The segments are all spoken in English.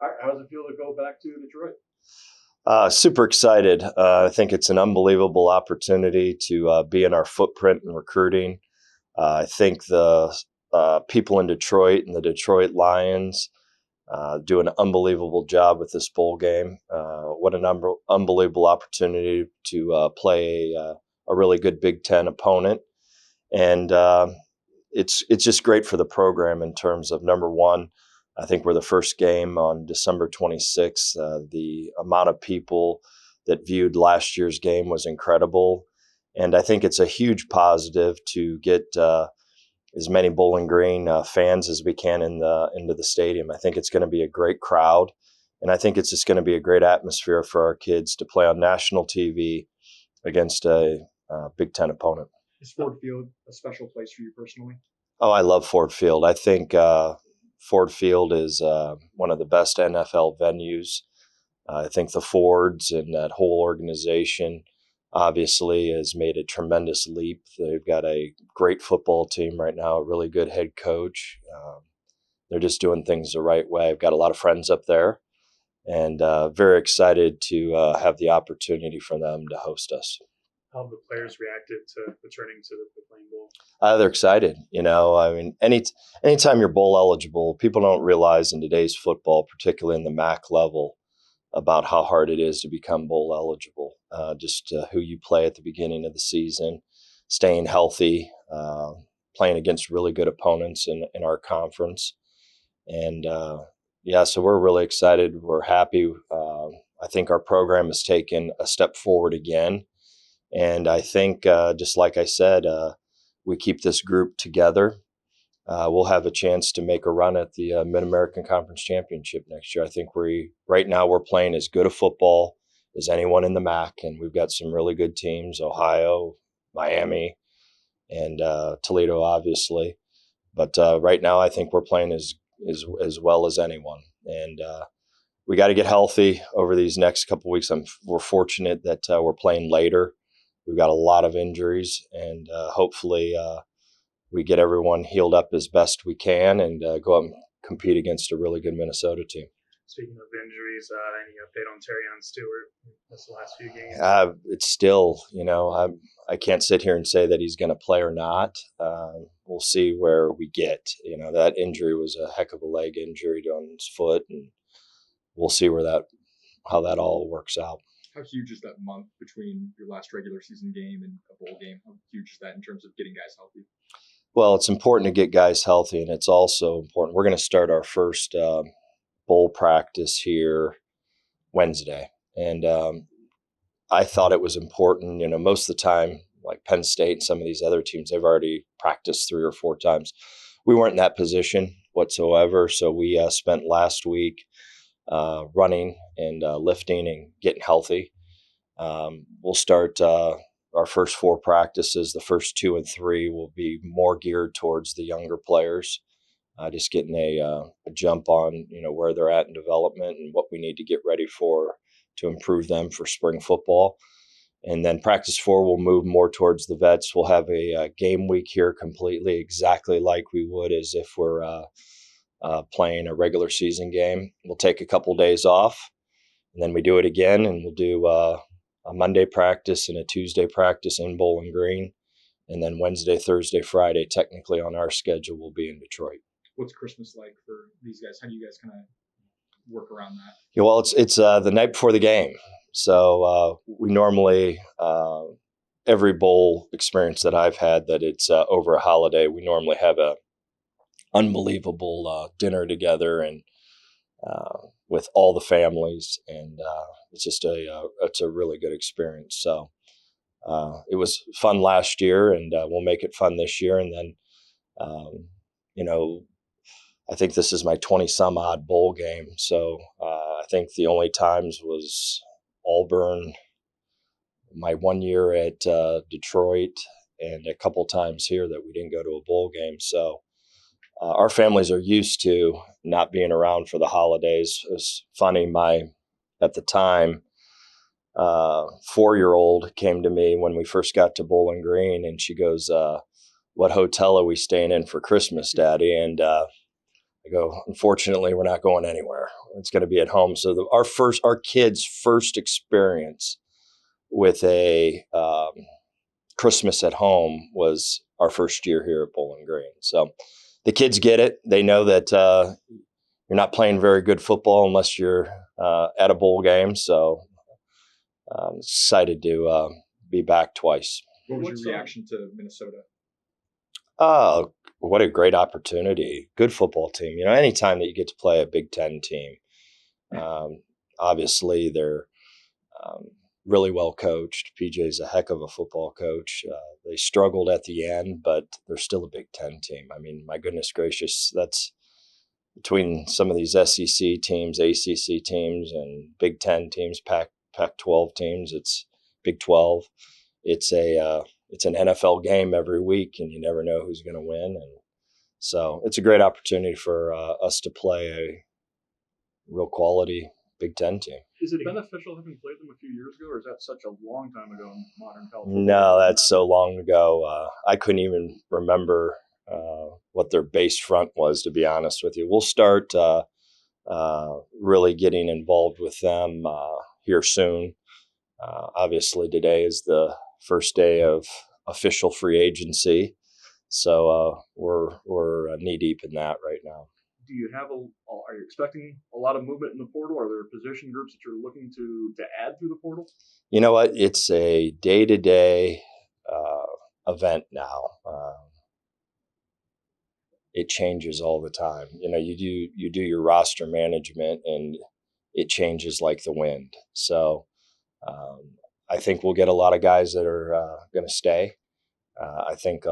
How does it feel to go back to Detroit? Super excited. I think it's an unbelievable opportunity to be in our footprint in recruiting. I think the people in Detroit and the Detroit Lions do an unbelievable job with this bowl game. What an unbelievable opportunity to play a really good Big Ten opponent. And it's just great for the program in terms of, number one, I think we're the first game on December 26th. The amount of people that viewed last year's game was incredible. And I think it's a huge positive to get as many Bowling Green fans as we can into the stadium. I think it's going to be a great crowd. And I think it's just going to be a great atmosphere for our kids to play on national TV against a Big Ten opponent. Is Ford Field a special place for you personally? Oh, I love Ford Field. I think Ford Field is one of the best NFL venues. I think the Fords and that whole organization obviously has made a tremendous leap. They've got a great football team right now, a really good head coach. They're just doing things the right way. I've got a lot of friends up there, and very excited to have the opportunity for them to host us. How have the players reacted to returning to the playing bowl? They're excited. I mean, anytime you're bowl eligible, people don't realize in today's football, particularly in the MAC level, about how hard it is to become bowl eligible. Just who you play at the beginning of the season, staying healthy, playing against really good opponents in our conference. And so we're really excited. We're happy. I think our program has taken a step forward again. And I think, just like I said, we keep this group together. We'll have a chance to make a run at the Mid-American Conference Championship next year. I think right now we're playing as good a football as anyone in the MAC, and we've got some really good teams, Ohio, Miami, and Toledo, obviously. But right now I think we're playing as well as anyone. And we got to get healthy over these next couple of weeks. We're fortunate that we're playing later. We've got a lot of injuries, and hopefully we get everyone healed up as best we can and go out and compete against a really good Minnesota team. Speaking of injuries, any update on Terrion Stewart this last few games? It's still, I can't sit here and say that he's going to play or not. We'll see where we get. That injury was a heck of a leg injury on his foot, and we'll see how that all works out. How huge is that month between your last regular season game and a bowl game? How huge is that in terms of getting guys healthy? Well, it's important to get guys healthy, and it's also important. We're going to start our first bowl practice here Wednesday. And I thought it was important. Most of the time, like Penn State and some of these other teams, they've already practiced 3 or 4 times. We weren't in that position whatsoever, so we spent last week running and lifting and getting healthy. We'll start our first 4 practices. The first 2 and 3 will be more geared towards the younger players, just getting a jump on where they're at in development and what we need to get ready to improve them for spring football. And then practice 4 will move more towards the vets. We'll have a game week here completely exactly like we would as if we're playing a regular season game. We'll take a couple days off, and then we do it again, and we'll do a Monday practice and a Tuesday practice in Bowling Green, and then Wednesday, Thursday, Friday, technically on our schedule, will be in Detroit. What's Christmas like for these guys? How do you guys kind of work around that? Yeah, well, it's the night before the game. So we normally, every bowl experience that I've had that it's over a holiday, we normally have a unbelievable dinner together and with all the families, and it's just it's a really good experience. So it was fun last year, and we'll make it fun this year. And then, I think this is my 20 some odd bowl game. So I think the only times was Auburn, my 1 year at Detroit, and a couple times here that we didn't go to a bowl game. So our families are used to not being around for the holidays. It's funny, at the time, 4-year-old came to me when we first got to Bowling Green, and she goes, "What hotel are we staying in for Christmas, Daddy?" And I I go, unfortunately, we're not going anywhere. It's going to be at home. So our kids' first experience with a Christmas at home was our first year here at Bowling Green. So the kids get it. They know that you're not playing very good football unless you're at a bowl game. So I'm excited to be back twice. What was your reaction to Minnesota? Oh, what a great opportunity. Good football team. You know, anytime that you get to play a Big Ten team, obviously they're really well coached. PJ's a heck of a football coach. They struggled at the end, but they're still a Big Ten team. I mean, my goodness gracious, that's between some of these SEC teams, ACC teams, and Big Ten teams, Pac-12 teams. It's Big 12. It's an NFL game every week, and you never know who's going to win. And so it's a great opportunity for us to play a real quality Big Ten team. Is it beneficial having played them a few years ago, or is that such a long time ago in modern college football? No, that's so long ago. I couldn't even remember what their base front was, to be honest with you. We'll start really getting involved with them here soon. Obviously, today is the first day of official free agency, so we're knee deep in that right now. Do you have are you expecting a lot of movement in the portal? Are there position groups that you're looking to add through the portal? You know what? It's a day-to-day event now. It changes all the time. You know, you do your roster management, and it changes like the wind. So I think we'll get a lot of guys that are going to stay. I think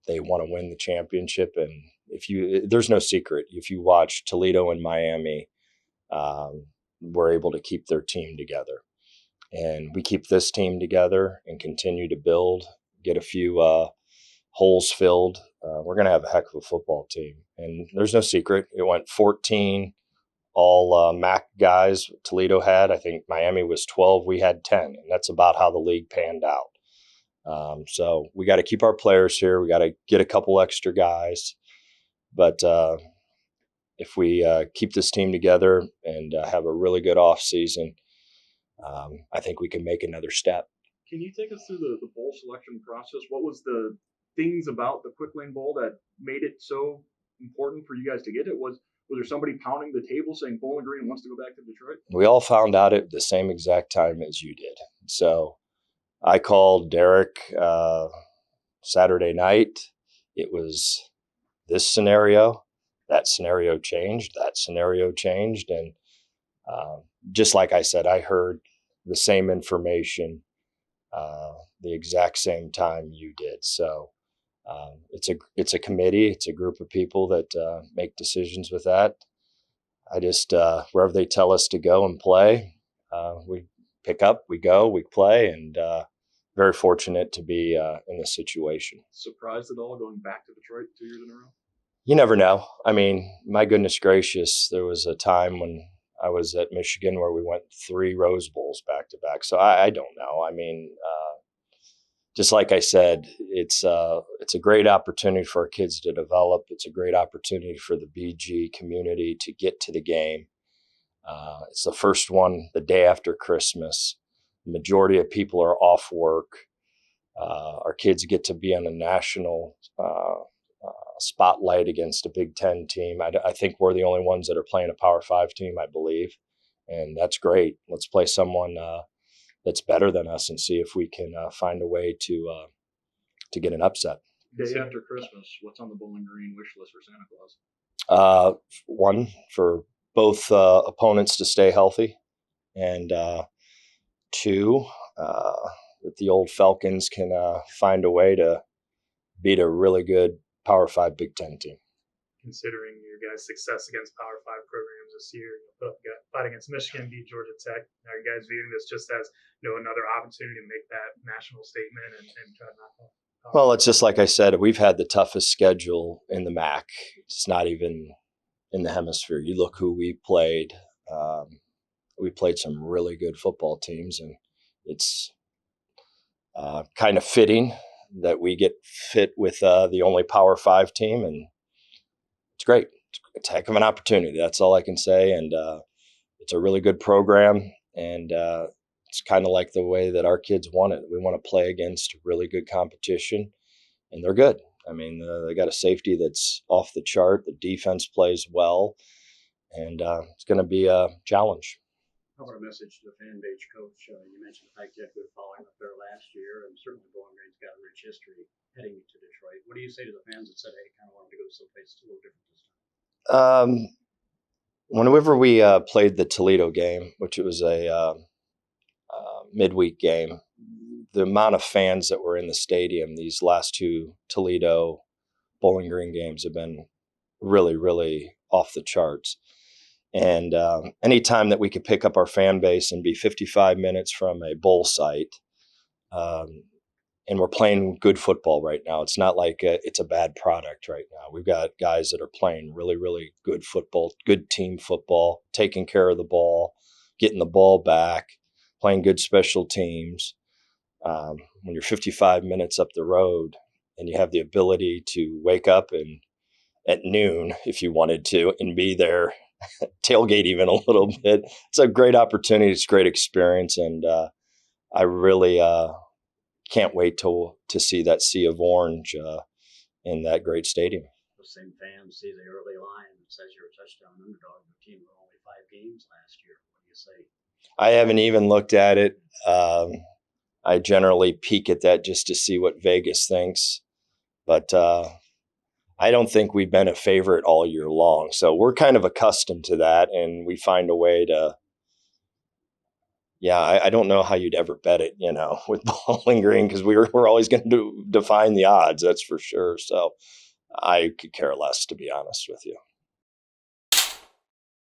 they want to win the championship, and there's no secret. If you watch Toledo and Miami, we're able to keep their team together, and we keep this team together and continue to build, get a few holes filled. We're going to have a heck of a football team, and there's no secret. It went 14 all MAC guys Toledo had. I think Miami was 12. We had 10, and that's about how the league panned out. So we got to keep our players here. We got to get a couple extra guys. But if we keep this team together and have a really good off season, I think we can make another step. Can you take us through the bowl selection process? What was the things about the Quick Lane Bowl that made it so important for you guys to get it? Was there somebody pounding the table saying Bowling Green wants to go back to Detroit? We all found out at the same exact time as you did. So I called Derek Saturday night. It was this scenario. That scenario changed. And just like I said, I heard the same information the exact same time you did. So it's a committee. It's a group of people that make decisions with that. I just wherever they tell us to go and play, we pick up, we go, we play, and very fortunate to be in this situation. Surprised at all going back to Detroit 2 years in a row? You never know. I mean, my goodness gracious, there was a time when I was at Michigan where we went 3 Rose Bowls back to back. So I don't know. I mean, just like I said, it's a great opportunity for our kids to develop. It's a great opportunity for the BG community to get to the game. It's the first one the day after Christmas. The majority of people are off work. Our kids get to be on a national spotlight against a Big Ten team. I think we're the only ones that are playing a Power 5 team, I believe. And that's great. Let's play someone that's better than us and see if we can find a way to get an upset. Day after Christmas, what's on the Bowling Green wish list for Santa Claus? One, for both opponents to stay healthy, and 2, that the old Falcons can find a way to beat a really good Power 5 Big Ten team. Considering your guys' success against Power 5 programs this year, you fight against Michigan, beat Georgia Tech. Are you guys viewing this just as another opportunity to make that national statement and try to knock off? Well, it's just like I said, we've had the toughest schedule in the MAC. It's not even in the hemisphere. You look who we played. We played some really good football teams, and it's kind of fitting that we get fit with the only Power 5 team, and it's great. It's it's a heck of an opportunity. That's all I can say. And it's a really good program. And it's kind of like the way that our kids want it. We want to play against really good competition, and they're good. I mean, they got a safety that's off the chart. The defense plays well, and it's going to be a challenge. How about a message to the fan base, Coach? You mentioned the fact you had good following up there last year, and certainly Bowling Green's got a rich history heading to Detroit. What do you say to the fans that said, hey, kind of wanted to go someplace a little different this time? Whenever we played the Toledo game, which it was a midweek game, the amount of fans that were in the stadium these last two Toledo Bowling Green games have been really, really off the charts. And anytime that we could pick up our fan base and be 55 minutes from a bowl site, and we're playing good football right now. It's not like it's a bad product right now. We've got guys that are playing really, really good football, good team football, taking care of the ball, getting the ball back, playing good special teams. When you're 55 minutes up the road and you have the ability to wake up and at noon, if you wanted to, and be there, tailgate even a little bit, it's a great opportunity. It's a great experience. And I really can't wait to see that sea of orange in that great stadium. Those same fans see the early line that says you're a touchdown underdog. The team won only 5 games last year. What do you say? I haven't even looked at it. I generally peek at that just to see what Vegas thinks. But I don't think we've been a favorite all year long. So we're kind of accustomed to that, and we find a way to, I don't know how you'd ever bet it, with Bowling Green, because we're always going to define the odds, that's for sure. So I could care less, to be honest with you.